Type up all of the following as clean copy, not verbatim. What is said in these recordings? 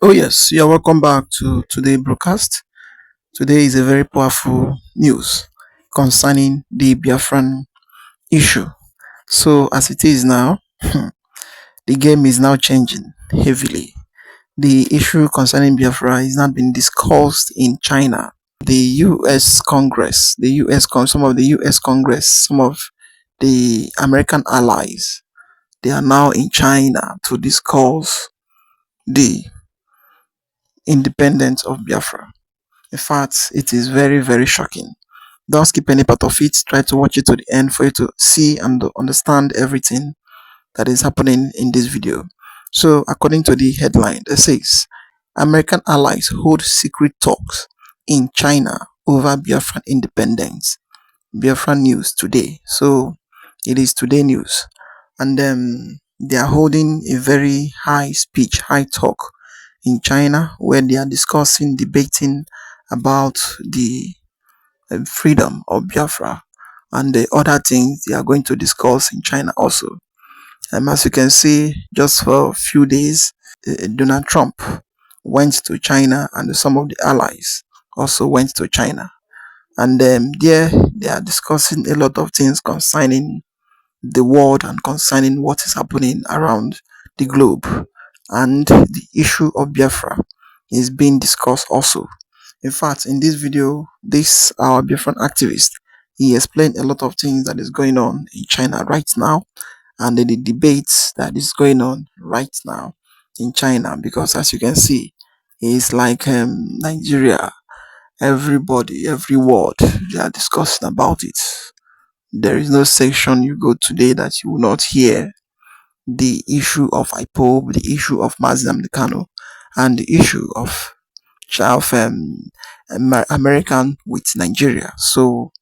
Oh, yes, you're welcome back to today's broadcast. Today is a very powerful news concerning the Biafran issue. So, as it is now, the game is now changing heavily. The issue concerning Biafra is not being discussed in China. The US Congress, some of the US Congress, some of the American allies, they are now in China to discuss the independence of Biafra. In fact, it is very, very shocking. Don't skip any part of it. Try to watch it to the end for you to see and understand everything that is happening in this video. So, according to the headline, it says American allies hold secret talks in China over Biafran independence. Biafran news today. So, it is today news. And they are holding a very high speech, high talk in China where they are discussing, debating about the freedom of Biafra and the other things they are going to discuss in China also. As you can see, just for a few days, Donald Trump went to China and some of the allies also went to China. And there they are discussing a lot of things concerning the world and concerning what is happening around the globe. And the issue of Biafra is being discussed also. In fact, in this video, this our Biafran activist, he explained a lot of things that is going on in China right now and the debates that is going on right now in China, because as you can see, it's like Nigeria, everybody, every word, they are discussing about it. There is no section you go today that you will not hear the issue of IPOB, the issue of Nnamdi Kanu, and the issue of American with Nigeria. So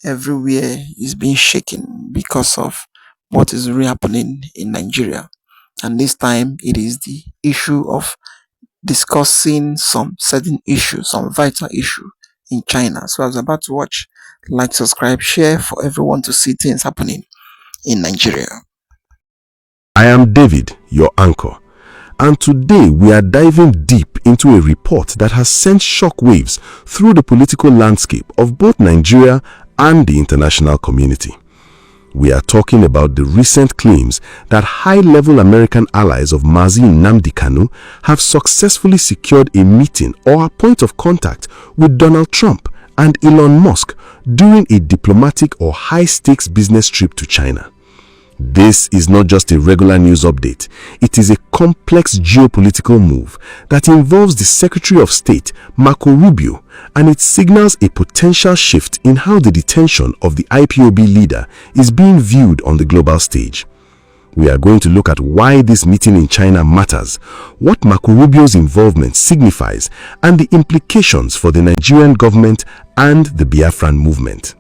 everywhere is being shaken because of what is really happening in Nigeria. And this time it is the issue of discussing some certain issue, some vital issue in China. So I was about to watch, like, subscribe, share for everyone to see things happening in Nigeria. I am David, your anchor, and today we are diving deep into a report that has sent shockwaves through the political landscape of both Nigeria and the international community. We are talking about the recent claims that high-level American allies of Mazi Nnamdi Kanu have successfully secured a meeting or a point of contact with Donald Trump and Elon Musk during a diplomatic or high-stakes business trip to China. This is not just a regular news update. It is a complex geopolitical move that involves the Secretary of State, Marco Rubio, and it signals a potential shift in how the detention of the IPOB leader is being viewed on the global stage. We are going to look at why this meeting in China matters, what Marco Rubio's involvement signifies, and the implications for the Nigerian government and the Biafran movement.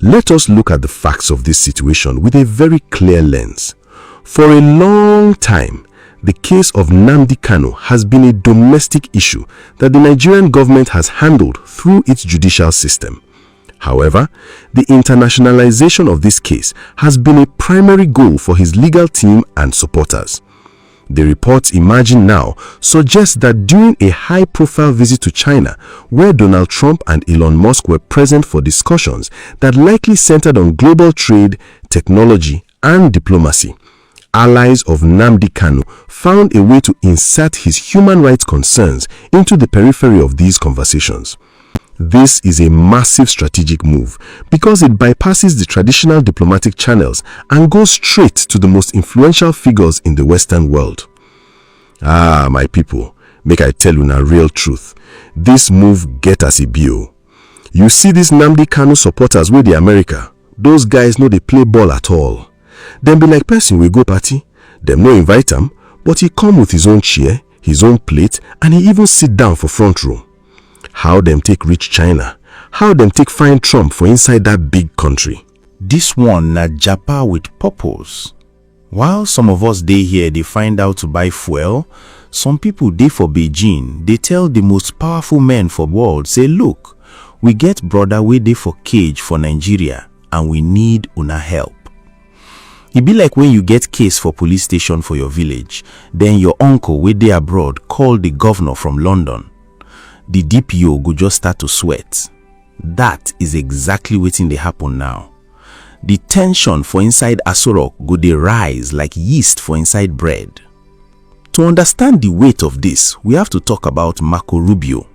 Let us look at the facts of this situation with a very clear lens. For a long time, the case of Nnamdi Kanu has been a domestic issue that the Nigerian government has handled through its judicial system. However, the internationalization of this case has been a primary goal for his legal team and supporters. The reports emerging now suggest that during a high-profile visit to China, where Donald Trump and Elon Musk were present for discussions that likely centered on global trade, technology, and diplomacy, allies of Nnamdi Kanu found a way to insert his human rights concerns into the periphery of these conversations. This is a massive strategic move because it bypasses the traditional diplomatic channels and goes straight to the most influential figures in the Western world. My people, make I tell you a real truth. This move get us a bio. You see these Nnamdi Kanu supporters with the America, those guys know they play ball at all. Them be like person we go party, them no invite him, but he come with his own chair, his own plate, and he even sit down for front row. How them take reach China? How them take find Trump for inside that big country? This one na japa with purpose. While some of us dey here they find out to buy fuel, some people dey for Beijing, they tell the most powerful men for world, say look, we get brother wey dey for cage for Nigeria and we need una help. It be like when you get case for police station for your village, then your uncle wey dey abroad call the governor from London. The DPO go just start to sweat. That is exactly wetin dey happen now. The tension for inside Aso Rock go dey rise like yeast for inside bread. To understand the weight of this, we have to talk about Marco Rubio.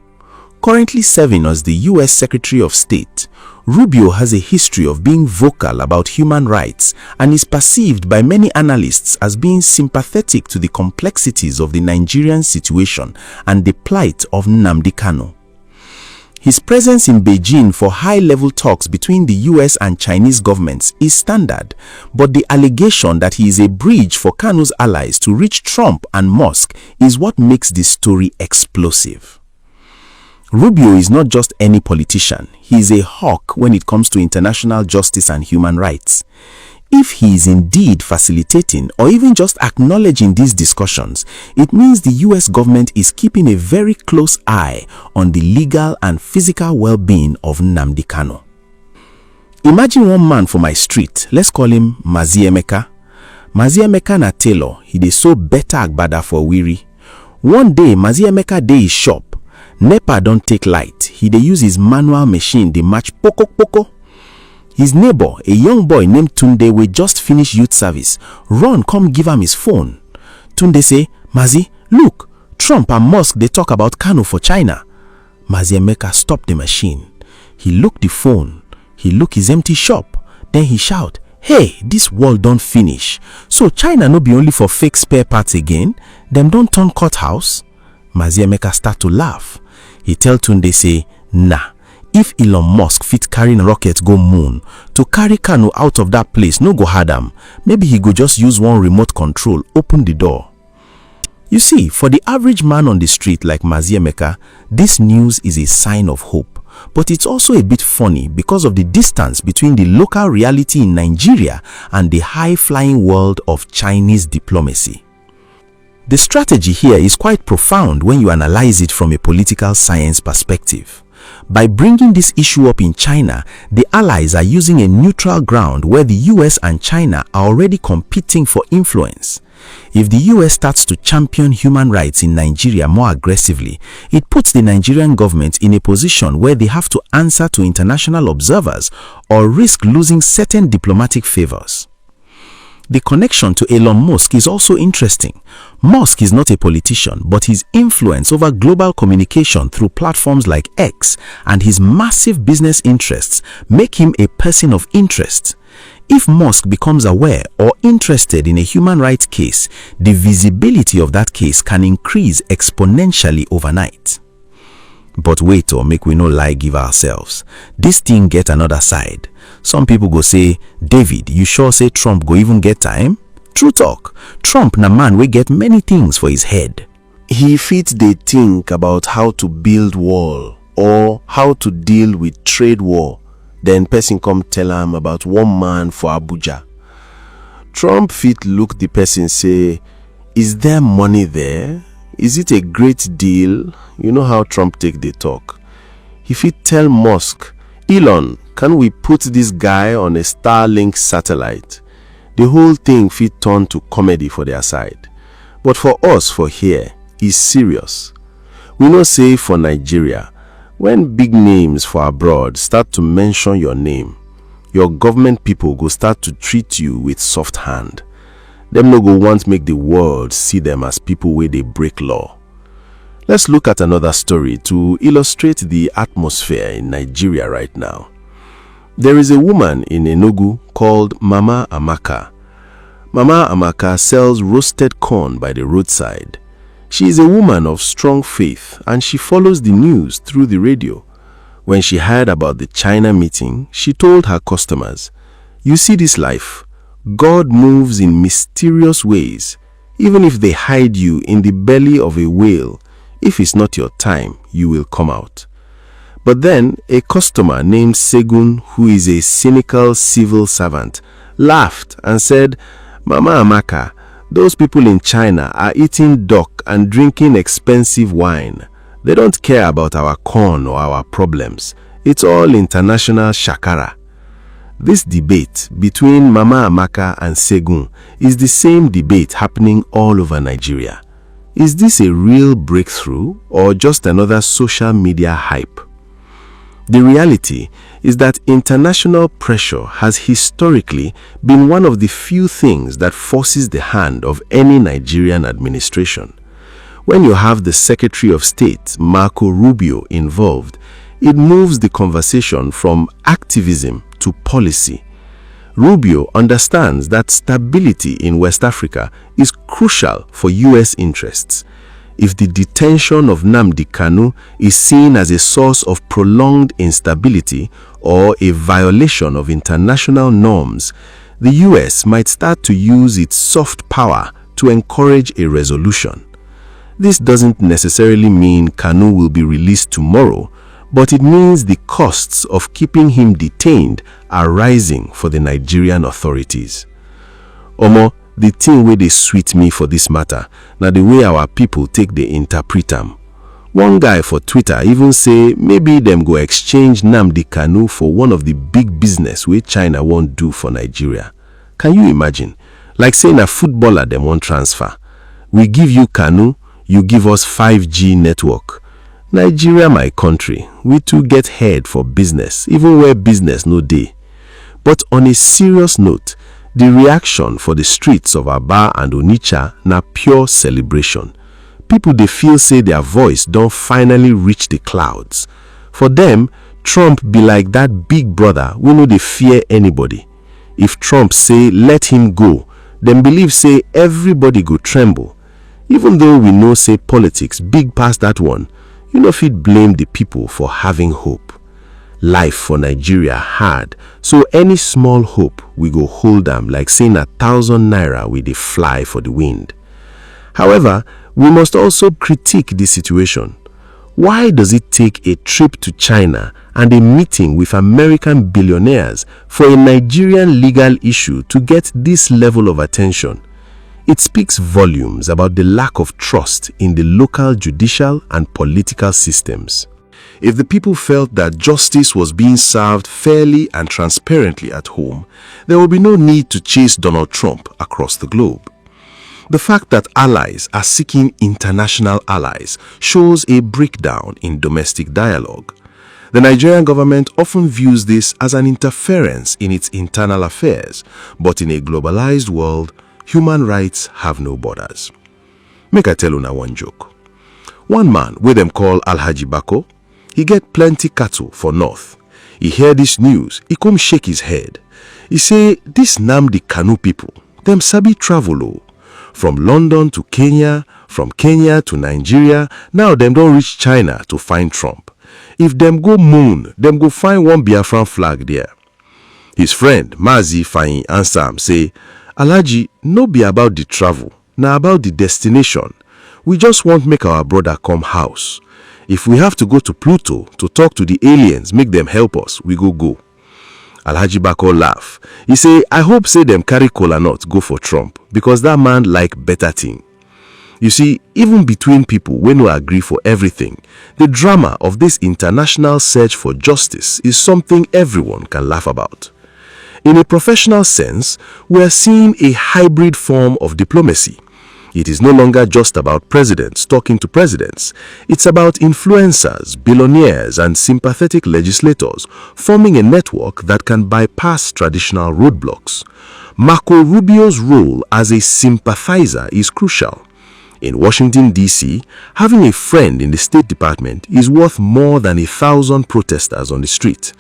Currently serving as the US Secretary of State, Rubio has a history of being vocal about human rights and is perceived by many analysts as being sympathetic to the complexities of the Nigerian situation and the plight of Nnamdi Kanu. His presence in Beijing for high-level talks between the US and Chinese governments is standard, but the allegation that he is a bridge for Kanu's allies to reach Trump and Musk is what makes this story explosive. Rubio is not just any politician, he is a hawk when it comes to international justice and human rights. If he is indeed facilitating or even just acknowledging these discussions, it means the US government is keeping a very close eye on the legal and physical well-being of Nnamdi Kanu. Imagine one man for my street, let's call him Mazi Emeka. Mazi Emeka na tailor, he dey sew better agbada for Wiri. One day, Mazi Emeka dey his shop. NEPA don't take light. He dey use his manual machine dey match poko poko. His neighbor, a young boy named Tunde wey just finish youth service, run come give am his phone. Tunde say, "Mazi, look, Trump and Musk dey talk about Kanu for China." Mazi Emeka stop the machine. He look the phone. He look his empty shop. Then he shout, "Hey, this world don't finish. So China no be only for fake spare parts again? Them don't turn courthouse?" Mazi Emeka start to laugh. He tell Tunde say, "Nah, if Elon Musk fit carry rocket go moon, to carry Kanu out of that place no go hard am. Maybe he go just use one remote control, open the door." You see, for the average man on the street like Mazi Emeka, this news is a sign of hope. But it's also a bit funny because of the distance between the local reality in Nigeria and the high-flying world of Chinese diplomacy. The strategy here is quite profound when you analyze it from a political science perspective. By bringing this issue up in China, the allies are using a neutral ground where the US and China are already competing for influence. If the US starts to champion human rights in Nigeria more aggressively, it puts the Nigerian government in a position where they have to answer to international observers or risk losing certain diplomatic favors. The connection to Elon Musk is also interesting. Musk is not a politician, but his influence over global communication through platforms like X and his massive business interests make him a person of interest. If Musk becomes aware or interested in a human rights case, the visibility of that case can increase exponentially overnight. But wait, or make we no lie give ourselves. This thing get another side. Some people go say, "David, you sure say Trump go even get time?" True talk, Trump na man wey get many things for his head. He fit dey think about how to build wall or how to deal with trade war. Then person come tell am about one man for Abuja. Trump fit look the person say, "Is there money there? Is it a great deal?" You know how Trump take the talk. He fit tell Musk, "Elon, can we put this guy on a Starlink satellite?" The whole thing fit turn to comedy for their side. But for us for here, it's serious. We know say for Nigeria, when big names for abroad start to mention your name, your government people go start to treat you with soft hand. Them no go want make the world see them as people where they break law. Let's look at another story to illustrate the atmosphere in Nigeria right now. There is a woman in Enugu called Mama Amaka. Mama Amaka sells roasted corn by the roadside. She is a woman of strong faith and she follows the news through the radio. When she heard about the China meeting, she told her customers, "You see this life, God moves in mysterious ways. Even if they hide you in the belly of a whale, if it's not your time, you will come out." But then a customer named Segun, who is a cynical civil servant, laughed and said, "Mama Amaka, those people in China are eating duck and drinking expensive wine. They don't care about our corn or our problems. It's all international shakara." This debate between Mama Amaka and Segun is the same debate happening all over Nigeria. Is this a real breakthrough or just another social media hype? The reality is that international pressure has historically been one of the few things that forces the hand of any Nigerian administration. When you have the Secretary of State, Marco Rubio, involved, it moves the conversation from activism to policy. Rubio understands that stability in West Africa is crucial for U.S. interests. If the detention of Nnamdi Kanu is seen as a source of prolonged instability or a violation of international norms, the U.S. might start to use its soft power to encourage a resolution. This doesn't necessarily mean Kanu will be released tomorrow, but it means the costs of keeping him detained are rising for the Nigerian authorities. Omo, the thing wey dey sweet me for this matter na the way our people take dey interpret am. One guy for Twitter even say maybe dem go exchange Nnamdi Kanu for one of the big business wey China wan do for Nigeria. Can you imagine? Like saying a footballer dem wan transfer. We give you Kanu, you give us 5G network. Nigeria, my country, we too get head for business, even where business no dey. But on a serious note, the reaction for the streets of Aba and Onitsha na pure celebration. People dey feel say their voice don finally reach the clouds. For them, Trump be like that big brother wey no dey fear anybody. If Trump say let him go, dem believe say everybody go tremble. Even though we know say politics big past that one, you no fit blame the people for having hope. Life for Nigeria hard, so any small hope we go hold am like saying 1,000 naira we dey fly for the wind. However, we must also critique the situation. Why does it take a trip to China and a meeting with American billionaires for a Nigerian legal issue to get this level of attention? It speaks volumes about the lack of trust in the local judicial and political systems. If the people felt that justice was being served fairly and transparently at home, there will be no need to chase Donald Trump across the globe. The fact that allies are seeking international allies shows a breakdown in domestic dialogue. The Nigerian government often views this as an interference in its internal affairs, but in a globalized world, human rights have no borders. Make I tell una one joke. One man wey dem call Alhaji Bako, he get plenty cattle for north. He hear this news, he come shake his head. He say, this Nnamdi Kanu people, dem sabi travel o. From London to Kenya, from Kenya to Nigeria, now dem don reach China to find Trump. If dem go moon, dem go find one Biafran flag there. His friend, Mazi Fayin, answer am say, Alhaji, no be about the travel, na about the destination. We just want make our brother come house. If we have to go to Pluto to talk to the aliens, make them help us, we go. Alhaji Bako laugh. He say, I hope say them carry kola nut go for Trump, because that man like better thing. You see, even between people wey no agree for everything, the drama of this international search for justice is something everyone can laugh about. In a professional sense, we are seeing a hybrid form of diplomacy. It is no longer just about presidents talking to presidents. It's about influencers, billionaires, and sympathetic legislators forming a network that can bypass traditional roadblocks. Marco Rubio's role as a sympathizer is crucial. In Washington, D.C., having a friend in the State Department is worth more than 1,000 protesters on the street.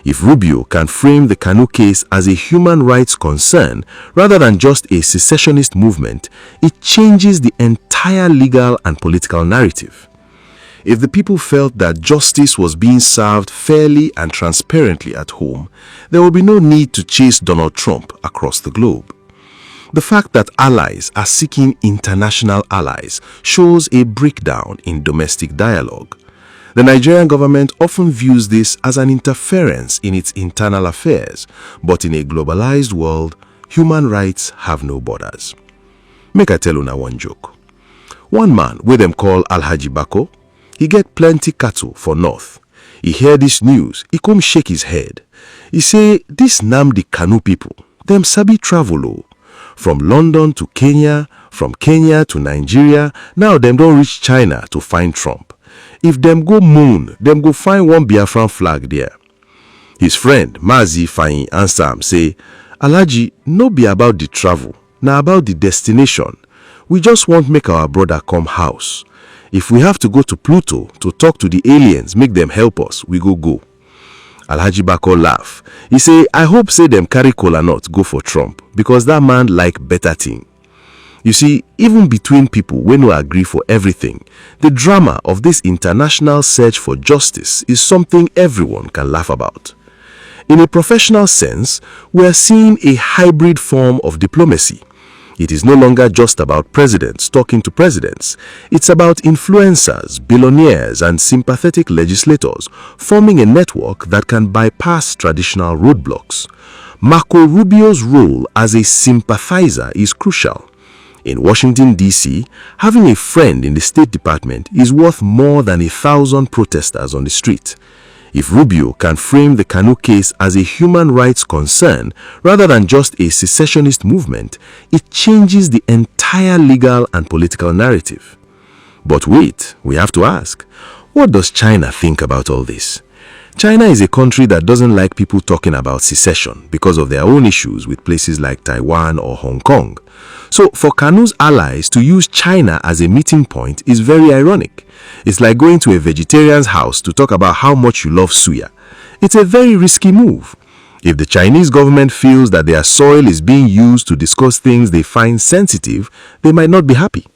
If Rubio can frame the Kanu case as a human rights concern rather than just a secessionist movement, it changes the entire legal and political narrative. If the people felt that justice was being served fairly and transparently at home, there will be no need to chase Donald Trump across the globe. The fact that allies are seeking international allies shows a breakdown in domestic dialogue. The Nigerian government often views this as an interference in its internal affairs, but in a globalized world, human rights have no borders. Make I tell una one joke. One man wey dem call Alhaji Bako, he get plenty cattle for north. He hear this news, he come shake his head. He say, this Nnamdi Kanu people, them sabi travel o. From London to Kenya, from Kenya to Nigeria, now them don't reach China to find Trump. If them go moon, them go find one Biafran flag there. His friend, Mazi Fayin, answer him, say, Alhaji, no be about the travel, na about the destination. We just want make our brother come house. If we have to go to Pluto to talk to the aliens, make them help us, we go. Alhaji Bako laugh. He say, I hope say them carry kola nut go for Trump, because that man like better thing. You see, even between people we no agree for everything, the drama of this international search for justice is something everyone can laugh about. In a professional sense, we are seeing a hybrid form of diplomacy. It is no longer just about presidents talking to presidents. It's about influencers, billionaires, and sympathetic legislators forming a network that can bypass traditional roadblocks. Marco Rubio's role as a sympathizer is crucial. In Washington, D.C., having a friend in the State Department is worth more than 1,000 protesters on the street. If Rubio can frame the Kanu case as a human rights concern rather than just a secessionist movement, it changes the entire legal and political narrative. But wait, we have to ask, what does China think about all this? China is a country that doesn't like people talking about secession because of their own issues with places like Taiwan or Hong Kong. So for Kanu's allies to use China as a meeting point is very ironic. It's like going to a vegetarian's house to talk about how much you love suya. It's a very risky move. If the Chinese government feels that their soil is being used to discuss things they find sensitive, they might not be happy.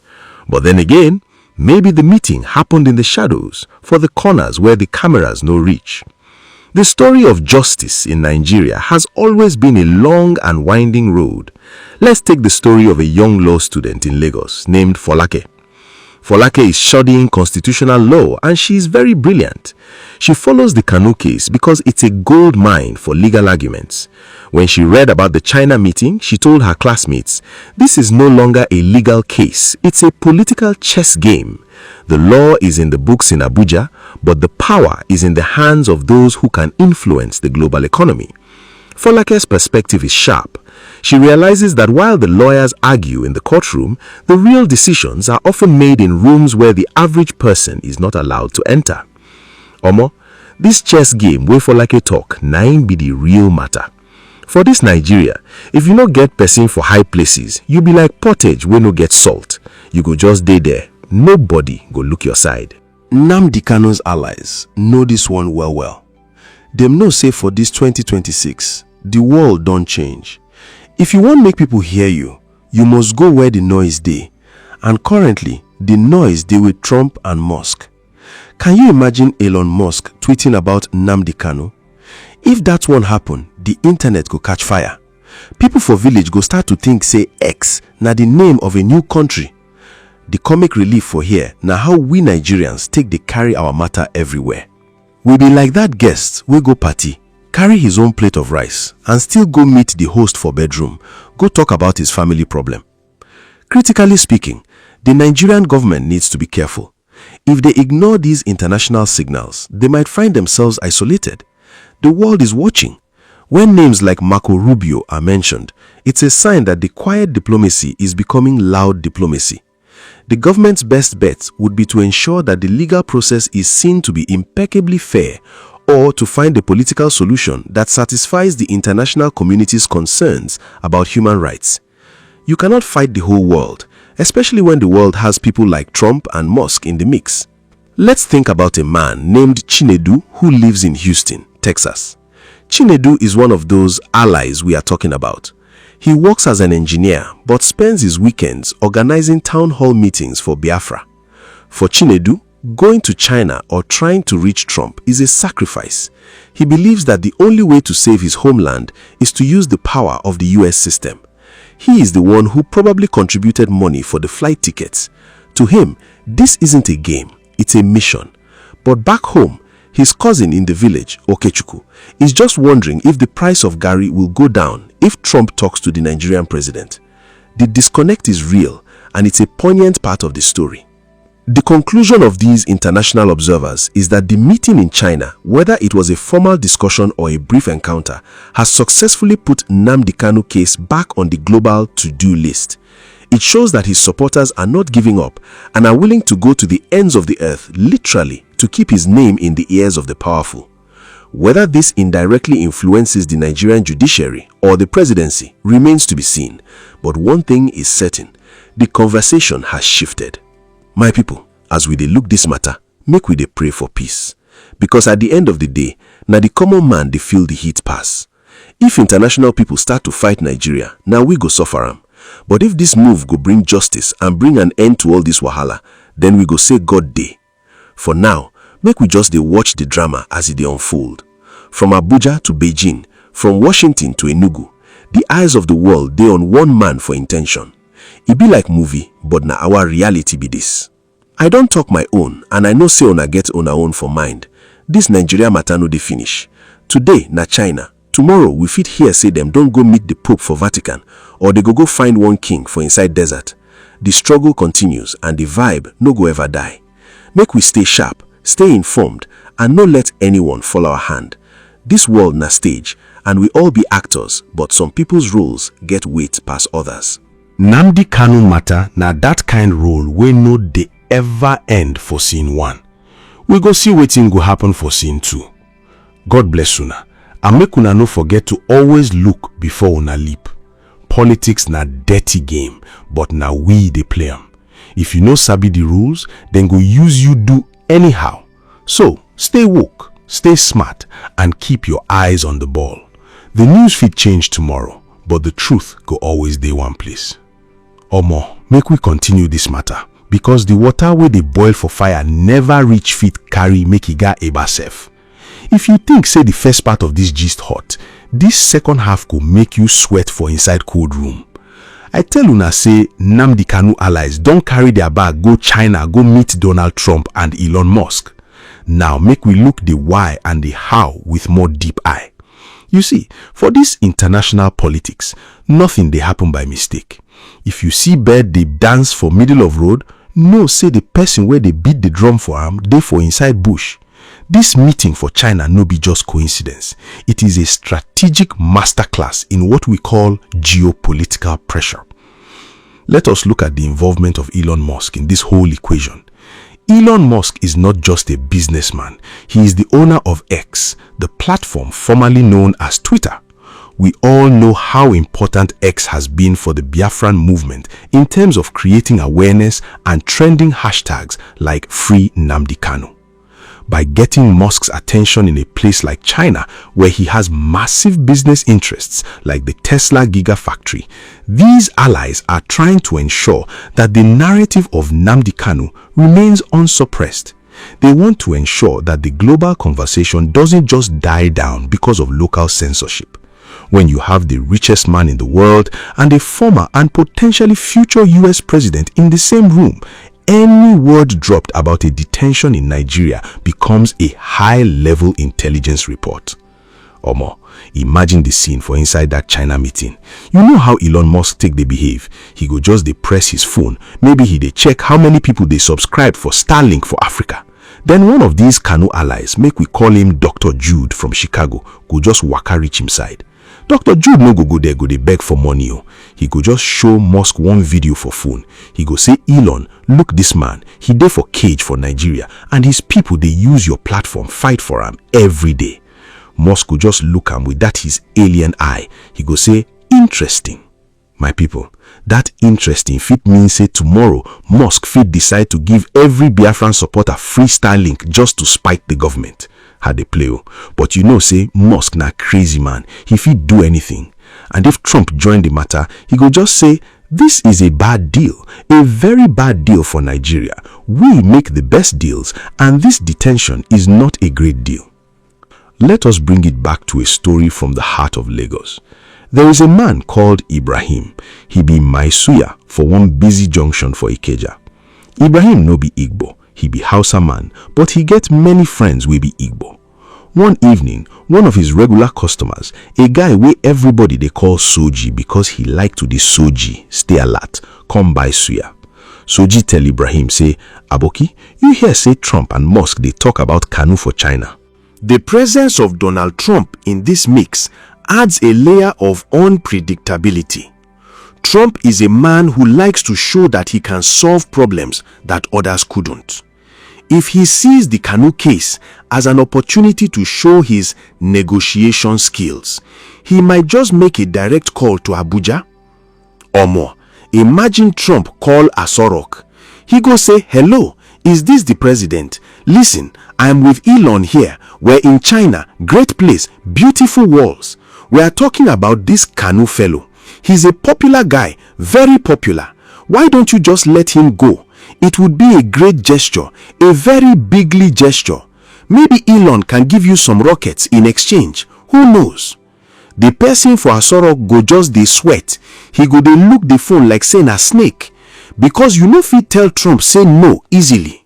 But then again, maybe the meeting happened in the shadows, for the corners where the cameras no reach. The story of justice in Nigeria has always been a long and winding road. Let's take the story of a young law student in Lagos named Folake. Folake is studying constitutional law and she is very brilliant. She follows the Kanu case because it's a gold mine for legal arguments. When she read about the China meeting, she told her classmates, this is no longer a legal case, it's a political chess game. The law is in the books in Abuja, but the power is in the hands of those who can influence the global economy. Folake's perspective is sharp. She realizes that while the lawyers argue in the courtroom, the real decisions are often made in rooms where the average person is not allowed to enter. Omo, this chess game wey Folake talk, na im be the real matter. For this Nigeria, if you no get person for high places, you be like pottage wey no get salt. You go just dey there. Nobody go look your side. Nnamdi Kanu's allies know this one well. Dem know say for this 2026, the world don't change. If you want make people hear you, you must go where the noise dey. And currently, the noise dey with Trump and Musk. Can you imagine Elon Musk tweeting about Nnamdi Kanu? If that one happen, the internet go catch fire. People for village go start to think say X na the name of a new country. The comic relief for here na how we Nigerians take dey carry our matter everywhere. We be like that guest wey go party, carry his own plate of rice and still go meet the host for bedroom, go talk about his family problem. Critically speaking, the Nigerian government needs to be careful. If they ignore these international signals, they might find themselves isolated. The world is watching. When names like Marco Rubio are mentioned, it's a sign that the quiet diplomacy is becoming loud diplomacy. The government's best bet would be to ensure that the legal process is seen to be impeccably fair, or to find a political solution that satisfies the international community's concerns about human rights. You cannot fight the whole world, especially when the world has people like Trump and Musk in the mix. Let's think about a man named Chinedu who lives in Houston, Texas. Chinedu is one of those allies we are talking about. He works as an engineer but spends his weekends organizing town hall meetings for Biafra. For Chinedu, going to China or trying to reach Trump is a sacrifice. He believes that the only way to save his homeland is to use the power of the US system. He is the one who probably contributed money for the flight tickets. To him, this isn't a game, it's a mission. But back home, his cousin in the village, Okechukwu, is just wondering if the price of Gari will go down if Trump talks to the Nigerian president. The disconnect is real and it's a poignant part of the story. The conclusion of these international observers is that the meeting in China, whether it was a formal discussion or a brief encounter, has successfully put Nnamdi Kanu case back on the global to-do list. It shows that his supporters are not giving up and are willing to go to the ends of the earth, literally, to keep his name in the ears of the powerful. Whether this indirectly influences the Nigerian judiciary or the presidency remains to be seen, but one thing is certain: the conversation has shifted. My people, as we dey look this matter, make we dey pray for peace. Because at the end of the day, na the common man dey feel the heat pass. If international people start to fight Nigeria, now we go suffer am. But if this move go bring justice and bring an end to all this wahala, then we go say God dey. For now, make we just dey watch the drama as it dey unfold. From Abuja to Beijing, from Washington to Enugu, the eyes of the world dey on one man for intention. E be like movie, but na our reality be this. I don't talk my own, and I know say una get una own for mind. This Nigeria matter no dey finish. Today na China. Tomorrow we fit hear say them don't go meet the Pope for Vatican, or they go find one king for inside desert. The struggle continues and the vibe no go ever die. Make we stay sharp, stay informed, and no let anyone fall our hand. This world na stage, and we all be actors, but some people's roles get weight past others. Nnamdi Kanu matter na that kind role wey no dey ever end for scene 1. We go see wetin go happen for scene 2. God bless una, and make una no forget to always look before una leap. Politics na dirty game, but na we dey play am. If you no sabi the rules, then go use you do anyhow. So stay woke, stay smart, and keep your eyes on the ball. The news fit change tomorrow, but the truth go always dey one place. Omo, make we continue this matter, because the water wey dey boil for fire never reach fit carry make e ga eba sef. If you think say the first part of this gist hot, this second half go make you sweat for inside cold room. I tell una say Nnamdi Kanu allies don carry their bag go China go meet Donald Trump and Elon Musk. Now make we look the why and the how with more deep eye. You see, for this international politics, nothing dey happen by mistake. If you see bird dey dance for middle of road, know say the person where they beat the drum for am dey for inside bush. This meeting for China no be just coincidence. It is a strategic masterclass in what we call geopolitical pressure. Let us look at the involvement of Elon Musk in this whole equation. Elon Musk is not just a businessman. He is the owner of X, the platform formerly known as Twitter. We all know how important X has been for the Biafran movement in terms of creating awareness and trending hashtags like Free Nnamdi Kanu. By getting Musk's attention in a place like China, where he has massive business interests like the Tesla Gigafactory, these allies are trying to ensure that the narrative of Nnamdi Kanu remains unsuppressed. They want to ensure that the global conversation doesn't just die down because of local censorship. When you have the richest man in the world and a former and potentially future US president in the same room, any word dropped about a detention in Nigeria becomes a high-level intelligence report. Omo, imagine the scene for inside that China meeting. You know how Elon Musk take dey behave. He go just dey press his phone. Maybe he dey check how many people they subscribe for Starlink for Africa. Then one of these Kanu allies, make we call him Dr. Jude from Chicago, go just waka reach him side. Dr. Jude no go there go dey beg for money. He go just show Musk one video for phone. He go say, Elon, look this man. He dey for cage for Nigeria and his people they use your platform fight for him every day. Musk go just look am with that his alien eye. He go say, interesting. My people, that interesting fit mean say tomorrow Musk fit decide to give every Biafran supporter free Starlink just to spite the government. How they play. But you know say Musk na crazy man. He fit do anything. And if Trump join the matter, he go just say, this is a bad deal, a very bad deal for Nigeria. We make the best deals and this detention is not a great deal. Let us bring it back to a story from the heart of Lagos. There is a man called Ibrahim. He be Maisuya for one busy junction for Ikeja. Ibrahim no be Igbo. He be Hausa man, but he get many friends wey be Igbo. One evening, one of his regular customers, a guy wey everybody they call Soji because he like to dey Soji, stay alert, come buy suya. Soji tell Ibrahim say, Aboki, you hear say Trump and Musk they talk about Kanu for China. The presence of Donald Trump in this mix adds a layer of unpredictability. Trump is a man who likes to show that he can solve problems that others couldn't. If he sees the Kanu case as an opportunity to show his negotiation skills, he might just make a direct call to Abuja. Or more, imagine Trump call Asorok. He go say, hello, is this the president? Listen, I am with Elon here. We're in China, great place, beautiful walls. We are talking about this Kanu fellow. He's a popular guy, very popular. Why don't you just let him go? It would be a great gesture, a very bigly gesture. Maybe Elon can give you some rockets in exchange. Who knows? The person for Asorok go just dey sweat. He go dey look the phone like saying a snake. Because you no fit tell Trump say no easily.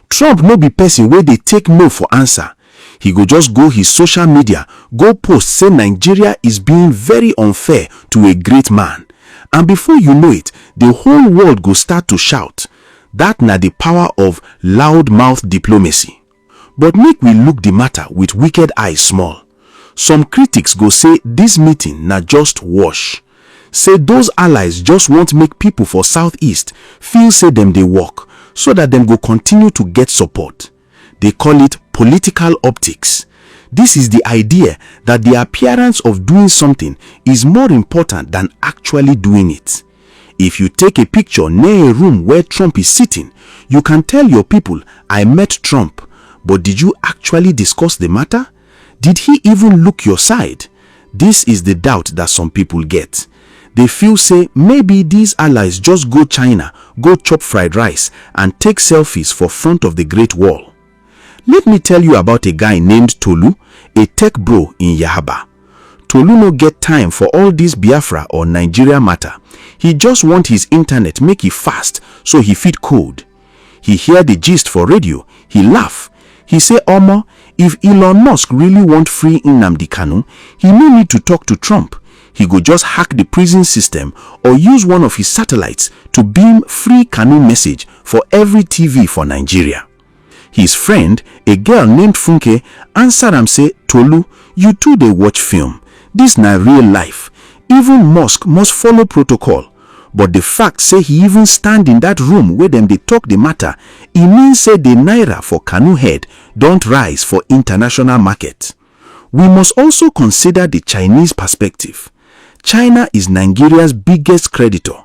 Trump no be person wey dey take no for answer. He go just go his social media, go post say Nigeria is being very unfair to a great man. And before you know it, the whole world go start to shout. That na the power of loud-mouth diplomacy. But make we look the matter with wicked eyes small. Some critics go say this meeting na just wash. Say those allies just want make people for Southeast feel say them dey work so that them go continue to get support. They call it political optics. This is the idea that the appearance of doing something is more important than actually doing it. If you take a picture near a room where Trump is sitting, you can tell your people, I met Trump. But did you actually discuss the matter? Did he even look your side? This is the doubt that some people get. They feel say maybe these allies just go China, go chop fried rice and take selfies for front of the Great Wall. Let me tell you about a guy named Tolu, a tech bro in Yahaba. Tolu no get time for all this Biafra or Nigeria matter. He just want his internet make it fast so he fit code. He hear the gist for radio, he laugh. He say, Omo, if Elon Musk really want free Nnamdi Kanu, he no need to talk to Trump. He go just hack the prison system or use one of his satellites to beam free Kanu message for every TV for Nigeria. His friend, a girl named Funke, answer am say, Tolu, you too dey watch film. This na real life. Even Musk must follow protocol. But the fact say he even stand in that room where them they talk the matter, it means say the naira for Kanu head don't rise for international market. We must also consider the Chinese perspective. China is Nigeria's biggest creditor.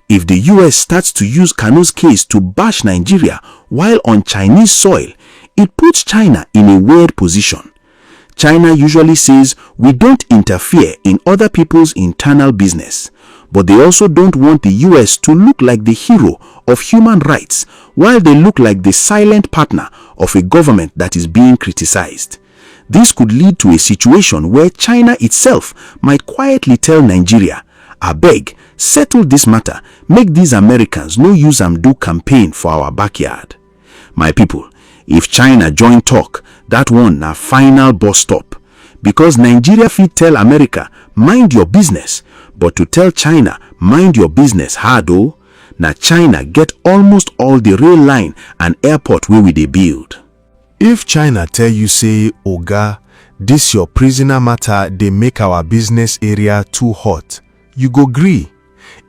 If the US starts to use Kanu's case to bash Nigeria while on Chinese soil, it puts China in a weird position. China usually says we don't interfere in other people's internal business, but they also don't want the US to look like the hero of human rights while they look like the silent partner of a government that is being criticized. This could lead to a situation where China itself might quietly tell Nigeria, abeg, settle this matter, make these Americans no use am do campaign for our backyard. My people, if China join talk, that one na final bus stop. Because Nigeria fit tell America, mind your business, but to tell China, mind your business hard oh. Na China get almost all the rail line and airport wey we dey build. If China tell you say, Oga, this your prisoner matter dey make our business area too hot, you go gree.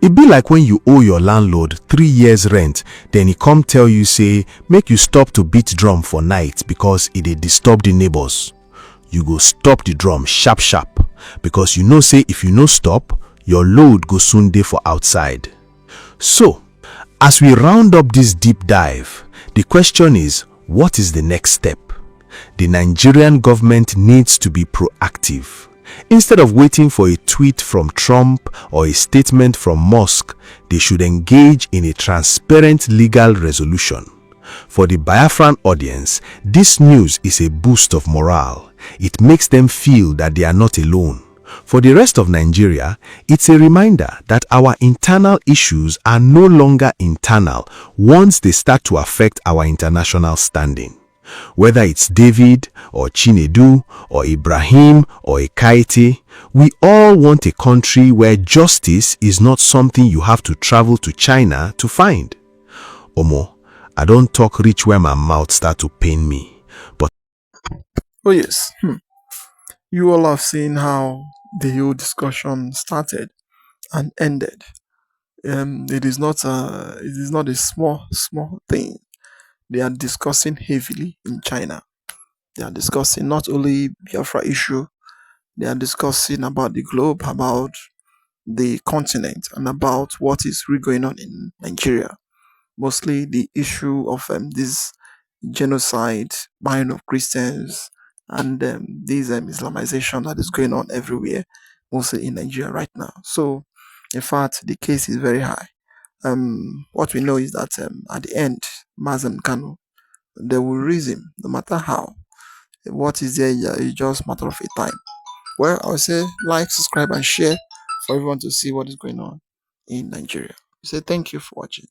It be like when you owe your landlord 3 years rent, then he come tell you say, make you stop to beat drum for night because it dey disturb the neighbors. You go stop the drum sharp sharp because you know say if you no stop, your load go soon dey for outside. So, as we round up this deep dive, the question is, what is the next step? The Nigerian government needs to be proactive. Instead of waiting for a tweet from Trump or a statement from Musk, they should engage in a transparent legal resolution. For the Biafran audience, this news is a boost of morale. It makes them feel that they are not alone. For the rest of Nigeria, it's a reminder that our internal issues are no longer internal once they start to affect our international standing. Whether it's David or Chinedu or Ibrahim or Ekaete, we all want a country where justice is not something you have to travel to China to find. Omo, I don't talk reach where my mouth start to pain me. But Oh yes, you all have seen how the whole discussion started and ended. It is not a small thing. They are discussing heavily in China. They are discussing not only Biafra issue, they are discussing about the globe, about the continent, and about what is really going on in Nigeria. Mostly the issue of this genocide, buying of Christians, and this Islamization that is going on everywhere, mostly in Nigeria right now. So, in fact, the case is very high. What we know is that at the end, Mazen Kanu, they will raise him no matter how. What is there is just matter of a time. Well, I would say like, subscribe, and share for everyone to see what is going on in Nigeria. I say thank you for watching.